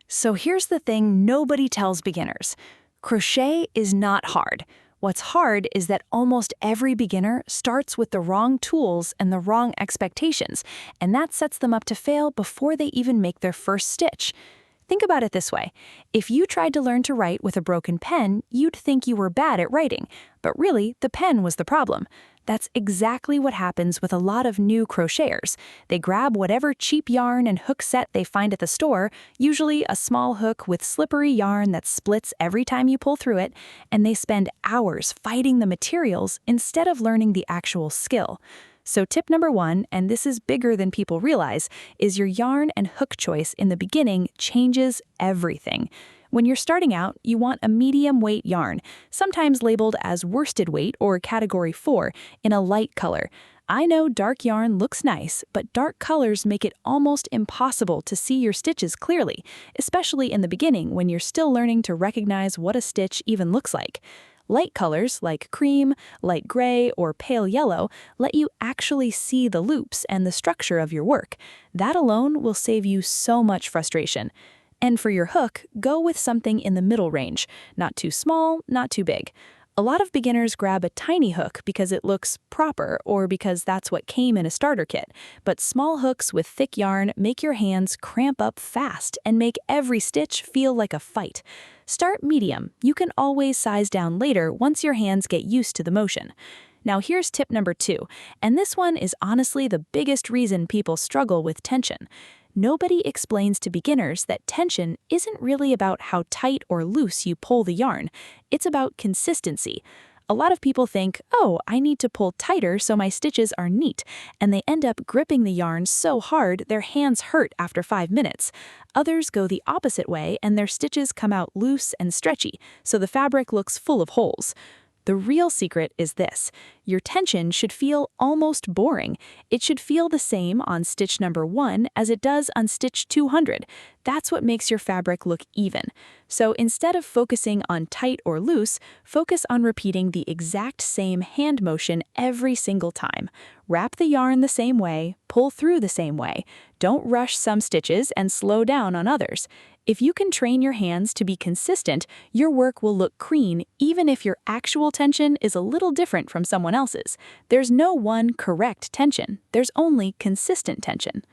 So here's the thing nobody tells beginners. Crochet is not hard. What's hard is that almost every beginner starts with the wrong tools and the wrong expectations, and that sets them up to fail before they even make their first stitch. Think about it this way. If you tried to learn to write with a broken pen, you'd think you were bad at writing, but really, the pen was the problem. That's exactly what happens with a lot of new crocheters. They grab whatever cheap yarn and hook set they find at the store, usually a small hook with slippery yarn that splits every time you pull through it, and they spend hours fighting the materials instead of learning the actual skill. So tip number 1, and this is bigger than people realize, is your yarn and hook choice in the beginning changes everything. When you're starting out, you want a medium weight yarn, sometimes labeled as worsted weight or category 4, in a light color. I know dark yarn looks nice, but dark colors make it almost impossible to see your stitches clearly, especially in the beginning when you're still learning to recognize what a stitch even looks like. Light colors like cream, light gray, or pale yellow let you actually see the loops and the structure of your work. That alone will save you so much frustration. And for your hook, go with something in the middle range, not too small, not too big. A lot of beginners grab a tiny hook because it looks proper or because that's what came in a starter kit, but small hooks with thick yarn make your hands cramp up fast and make every stitch feel like a fight. Start medium. You can always size down later once your hands get used to the motion. Now here's tip number 2, and this one is honestly the biggest reason people struggle with tension. Nobody explains to beginners that tension isn't really about how tight or loose you pull the yarn. It's about consistency. A lot of people think, oh, I need to pull tighter so my stitches are neat, and they end up gripping the yarn so hard their hands hurt after 5 minutes. Others go the opposite way and their stitches come out loose and stretchy, so the fabric looks full of holes. The real secret is this. Your tension should feel almost boring. It should feel the same on stitch number 1 as it does on stitch 200. That's what makes your fabric look even. So instead of focusing on tight or loose, focus on repeating the exact same hand motion every single time. Wrap the yarn the same way, pull through the same way. Don't rush some stitches and slow down on others. If you can train your hands to be consistent, your work will look clean even if your actual tension is a little different from someone else's. There's no one correct tension. There's only consistent tension.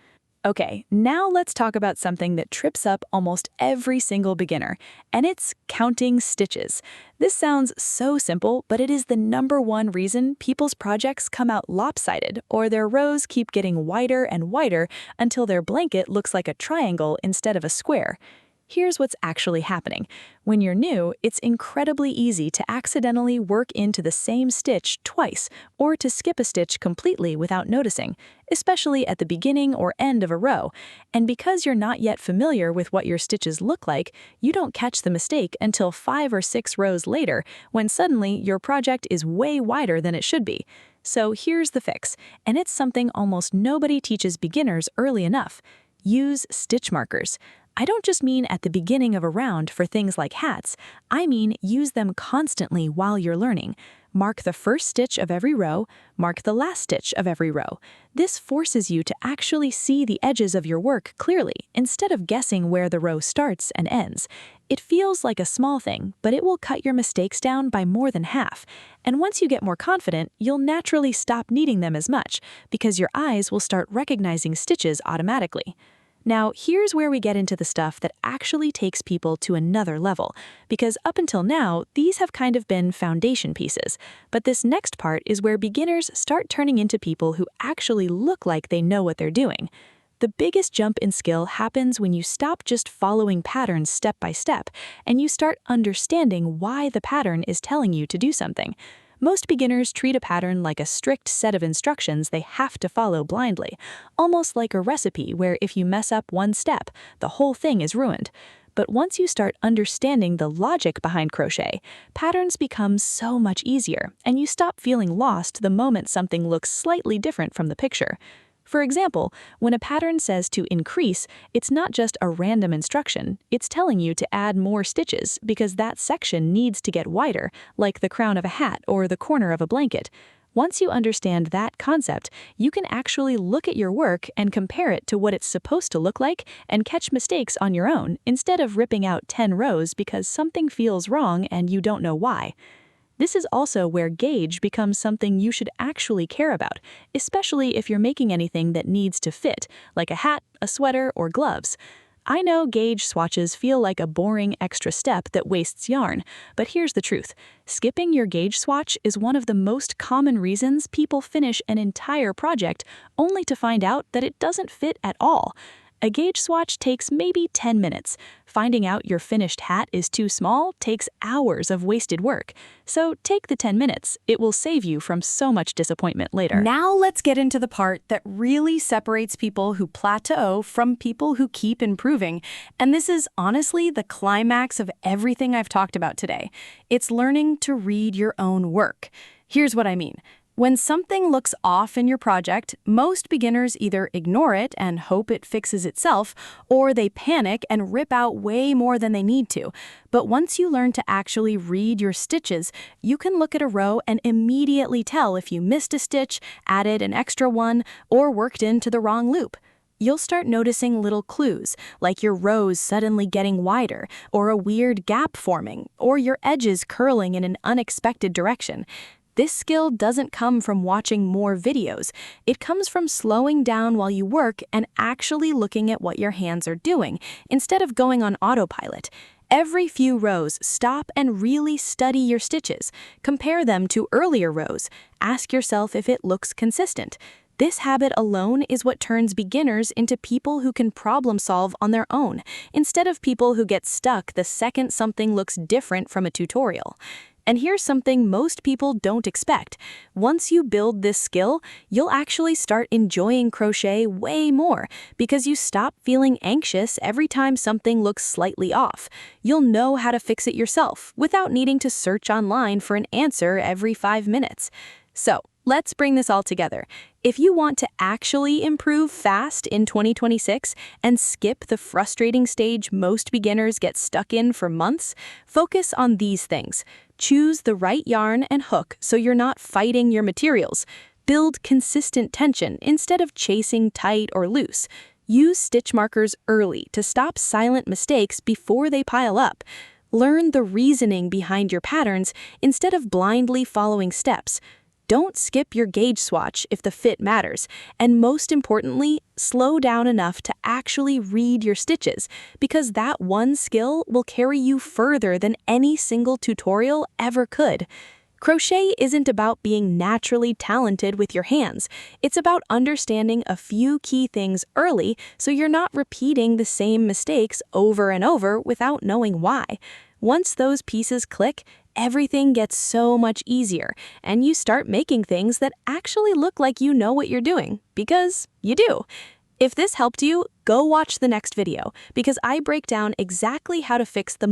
Okay, now let's talk about something that trips up almost every single beginner, and it's counting stitches. This sounds so simple, but it is the #1 reason people's projects come out lopsided, or their rows keep getting wider and wider until their blanket looks like a triangle instead of a square. Here's what's actually happening. When you're new, it's incredibly easy to accidentally work into the same stitch twice, or to skip a stitch completely without noticing, especially at the beginning or end of a row. And because you're not yet familiar with what your stitches look like, you don't catch the mistake until 5 or 6 rows later, when suddenly your project is way wider than it should be. So here's the fix, and it's something almost nobody teaches beginners early enough. Use stitch markers. I don't just mean at the beginning of a round for things like hats. I mean use them constantly while you're learning. Mark the first stitch of every row, mark the last stitch of every row. This forces you to actually see the edges of your work clearly, instead of guessing where the row starts and ends. It feels like a small thing, but it will cut your mistakes down by more than half. And once you get more confident, you'll naturally stop needing them as much, because your eyes will start recognizing stitches automatically. Now, here's where we get into the stuff that actually takes people to another level, because up until now, these have kind of been foundation pieces. But this next part is where beginners start turning into people who actually look like they know what they're doing. The biggest jump in skill happens when you stop just following patterns step by step, and you start understanding why the pattern is telling you to do something. Most beginners treat a pattern like a strict set of instructions they have to follow blindly, almost like a recipe where if you mess up one step, the whole thing is ruined. But once you start understanding the logic behind crochet, patterns become so much easier, and you stop feeling lost the moment something looks slightly different from the picture. For example, when a pattern says to increase, it's not just a random instruction, it's telling you to add more stitches because that section needs to get wider, like the crown of a hat or the corner of a blanket. Once you understand that concept, you can actually look at your work and compare it to what it's supposed to look like and catch mistakes on your own instead of ripping out 10 rows because something feels wrong and you don't know why. This is also where gauge becomes something you should actually care about, especially if you're making anything that needs to fit, like a hat, a sweater, or gloves. I know gauge swatches feel like a boring extra step that wastes yarn, but here's the truth. Skipping your gauge swatch is one of the most common reasons people finish an entire project only to find out that it doesn't fit at all. A gauge swatch takes maybe 10 minutes. Finding out your finished hat is too small takes hours of wasted work. So take the 10 minutes. It will save you from so much disappointment later. Now let's get into the part that really separates people who plateau from people who keep improving. And this is honestly the climax of everything I've talked about today. It's learning to read your own work. Here's what I mean. When something looks off in your project, most beginners either ignore it and hope it fixes itself, or they panic and rip out way more than they need to. But once you learn to actually read your stitches, you can look at a row and immediately tell if you missed a stitch, added an extra one, or worked into the wrong loop. You'll start noticing little clues, like your rows suddenly getting wider, or a weird gap forming, or your edges curling in an unexpected direction. This skill doesn't come from watching more videos. It comes from slowing down while you work and actually looking at what your hands are doing, instead of going on autopilot. Every few rows, stop and really study your stitches. Compare them to earlier rows. Ask yourself if it looks consistent. This habit alone is what turns beginners into people who can problem solve on their own, instead of people who get stuck the second something looks different from a tutorial. And here's something most people don't expect. Once you build this skill, you'll actually start enjoying crochet way more because you stop feeling anxious every time something looks slightly off. You'll know how to fix it yourself without needing to search online for an answer every 5 minutes. So, let's bring this all together. If you want to actually improve fast in 2026 and skip the frustrating stage most beginners get stuck in for months, focus on these things. Choose the right yarn and hook so you're not fighting your materials. Build consistent tension instead of chasing tight or loose. Use stitch markers early to stop silent mistakes before they pile up. Learn the reasoning behind your patterns instead of blindly following steps. Don't skip your gauge swatch if the fit matters, and most importantly, slow down enough to actually read your stitches, because that one skill will carry you further than any single tutorial ever could. Crochet isn't about being naturally talented with your hands. It's about understanding a few key things early so you're not repeating the same mistakes over and over without knowing why. Once those pieces click, everything gets so much easier, and you start making things that actually look like you know what you're doing, because you do. If this helped you, go watch the next video, because I break down exactly how to fix the